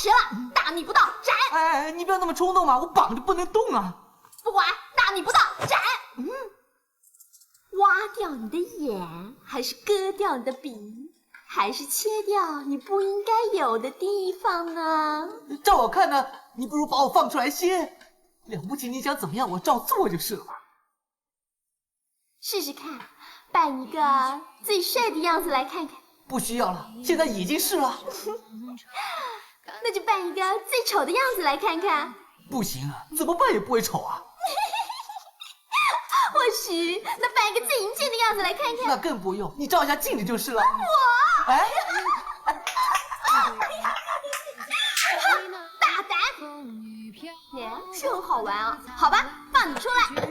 学了，大逆不道，斩！哎，你不要那么冲动嘛，我绑着不能动啊！不管，大逆不道，斩！挖掉你的眼，还是割掉你的鼻，还是切掉你不应该有的地方啊？照我看呢，你不如把我放出来先，了不起你想怎么样，我照做就是了嘛。试试看，扮一个最帅的样子来看看。不需要了，现在已经是了。那就扮一个最丑的样子来看看。不行啊，怎么扮也不会丑啊。或许那扮一个最淫贱的样子来看看。那更不用，你照一下镜子就是了。我，哎，大胆！耶，是很好玩啊。好吧，放你出来。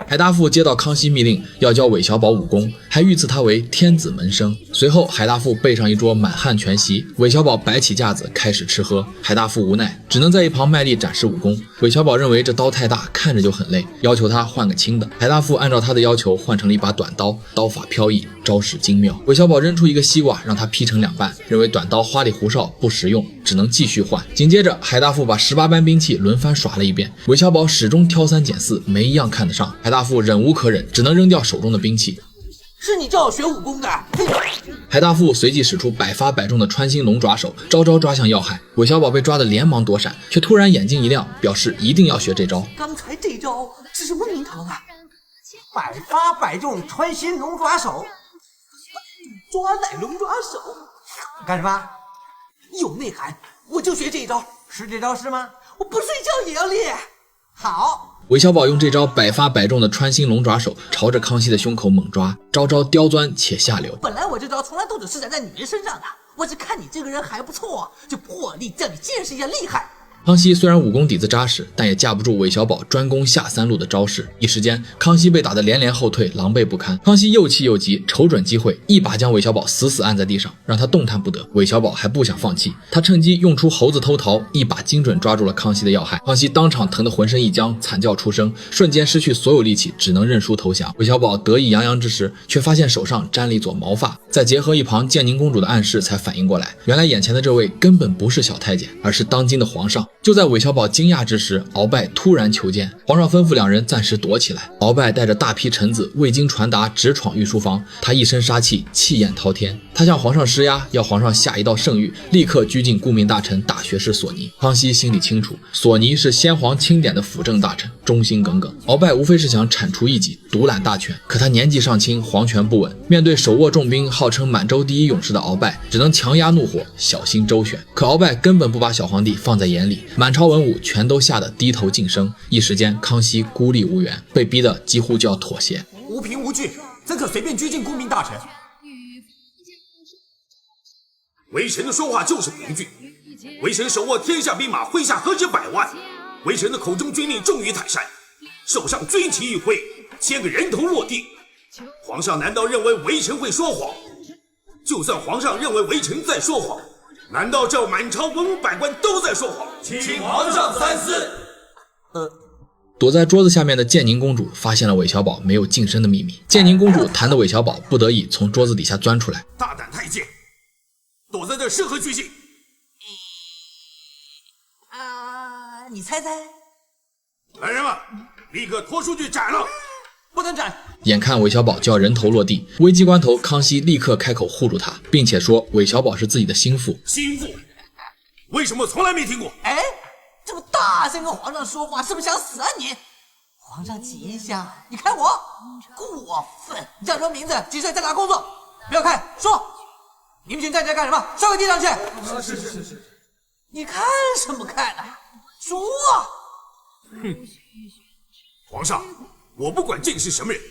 海大富接到康熙密令，要教韦小宝武功，还御赐他为天子门生。随后，海大富备上一桌满汉全席，韦小宝摆起架子开始吃喝。海大富无奈，只能在一旁卖力展示武功。韦小宝认为这刀太大，看着就很累，要求他换个轻的。海大富按照他的要求换成了一把短刀，刀法飘逸，招式精妙。韦小宝扔出一个西瓜，让他劈成2半，认为短刀花里胡哨不实用，只能继续换。紧接着，海大富把18般兵器轮番耍了一遍，韦小宝始终挑3拣4，没一样看得上。海大富忍无可忍，只能扔掉手中的兵器。是你叫我学武功的。海大富随即使出百发百中的穿心龙爪手，招招抓向要害。韦小宝被抓得连忙躲闪，却突然眼睛一亮，表示一定要学这招。刚才这招是什么名堂啊？百发百中穿心龙爪手，抓乃龙爪手，干什么？有内涵，我就学这一招。是这招是吗？我不睡觉也要练。好。韦小宝用这招百发百中的穿心龙爪手，朝着康熙的胸口猛抓，招招刁钻且下流。本来我这招从来都只施展在女人身上的，我只看你这个人还不错，就破例叫你见识一下厉害。康熙虽然武功底子扎实，但也架不住韦小宝专攻下3路的招式。一时间，康熙被打得连连后退，狼狈不堪。康熙又气又急，瞅准机会，一把将韦小宝死死按在地上，让他动弹不得。韦小宝还不想放弃，他趁机用出猴子偷桃，一把精准抓住了康熙的要害。康熙当场疼得浑身一僵，惨叫出声，瞬间失去所有力气，只能认输投降。韦小宝得意洋洋之时，却发现手上沾了一撮毛发，再结合一旁建宁公主的暗示，才反应过来，原来眼前的这位根本不是小太监，而是当今的皇上。就在韦小宝惊讶之时，鳌拜突然求见，皇上吩咐2人暂时躲起来。鳌拜带着大批臣子未经传达直闯御书房，他一身杀气，气焰滔天。他向皇上施压，要皇上下一道圣谕，立刻拘禁顾命大臣大学士索尼。康熙心里清楚，索尼是先皇钦点的辅政大臣，忠心耿耿。鳌拜无非是想铲除异己，独揽大权，可他年纪尚轻，皇权不稳，面对手握重兵、号称满洲第一勇士的鳌拜，只能强压怒火，小心周旋。可鳌拜根本不把小皇帝放在眼里，满朝文武全都吓得低头噤声。一时间，康熙孤立无援，被逼得几乎就要妥协。无凭无据，怎可随便拘禁顾命大臣？微臣的说话就是凭据，微臣手握天下兵马，麾下何止100万，微臣的口中军令重于泰山，手上军旗一挥，1000个人头落地。皇上难道认为微臣会说谎？就算皇上认为微臣在说谎，难道这满朝文武百官都在说谎？请皇上三思。躲在桌子下面的建宁公主发现了韦小宝没有净身的秘密，建宁公主弹得韦小宝不得已从桌子底下钻出来。大胆太监，躲在这是何居心？你猜猜？来人啊，立刻拖出去斩了！不能斩！眼看韦小宝就要人头落地，危机关头，康熙立刻开口护住他，并且说韦小宝是自己的心腹。心腹？为什么从来没听过？哎，这么大声跟皇上说话，是不是想死啊你？皇上吉祥，你看我过分！你叫什么名字？几岁？在哪工作？不要看，说！你们群站起来干什么？烧个地上去！是。你看什么看呢？说！哼！皇上，我不管这是什么人，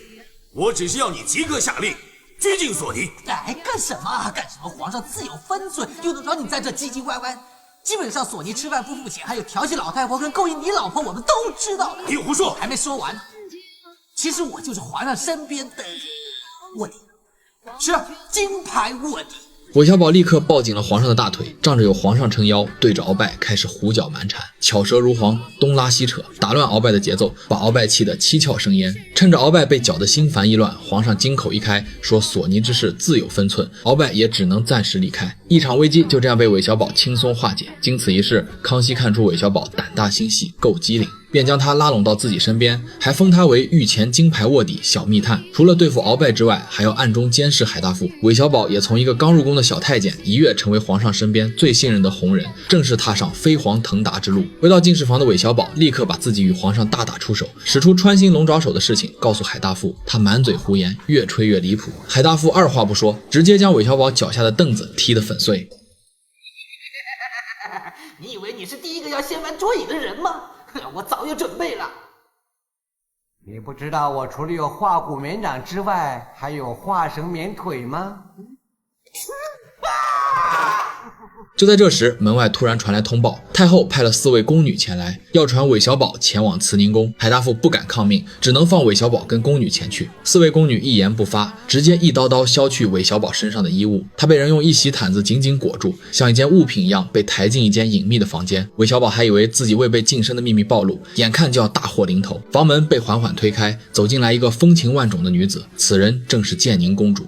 我只是要你即刻下令拘禁索尼。哎，干什么？干什么？皇上自有分寸，用得着你在这唧唧歪歪？基本上索尼吃饭不付钱，还有调戏老太婆跟勾引你老婆，我们都知道的。你胡说！还没说完。其实我就是皇上身边的卧底。是啊，金牌卧底。韦小宝立刻抱紧了皇上的大腿，仗着有皇上撑腰，对着鳌拜开始胡搅蛮缠，巧舌如簧，东拉西扯，打乱鳌拜的节奏，把鳌拜气得七窍生烟。趁着鳌拜被搅得心烦意乱，皇上金口一开，说索尼之事自有分寸，鳌拜也只能暂时离开。一场危机就这样被韦小宝轻松化解。经此一事，康熙看出韦小宝胆大心细，够机灵，便将他拉拢到自己身边，还封他为御前金牌卧底小密探。除了对付鳌拜之外，还要暗中监视海大富。韦小宝也从一个刚入宫的小太监，一跃成为皇上身边最信任的红人，正式踏上飞黄腾达之路。回到进士房的韦小宝立刻把自己与皇上大打出手，使出穿心龙爪手的事情告诉海大富，他满嘴胡言，越吹越离谱。海大富二话不说，直接将韦小宝脚下的凳子踢得粉碎。你以为你是第一个要掀翻桌椅的人吗？我早有准备了。你不知道我除了有化骨绵掌之外，还有化绳绵腿吗？就在这时，门外突然传来通报，太后派了4位宫女前来，要传韦小宝前往慈宁宫。海大富不敢抗命，只能放韦小宝跟宫女前去。4位宫女一言不发，直接一刀刀削去韦小宝身上的衣物。他被人用一席毯子紧紧裹住，像一件物品一样被抬进一间隐秘的房间。韦小宝还以为自己未被晋升的秘密暴露，眼看就要大祸临头。房门被缓缓推开，走进来一个风情万种的女子，此人正是建宁公主。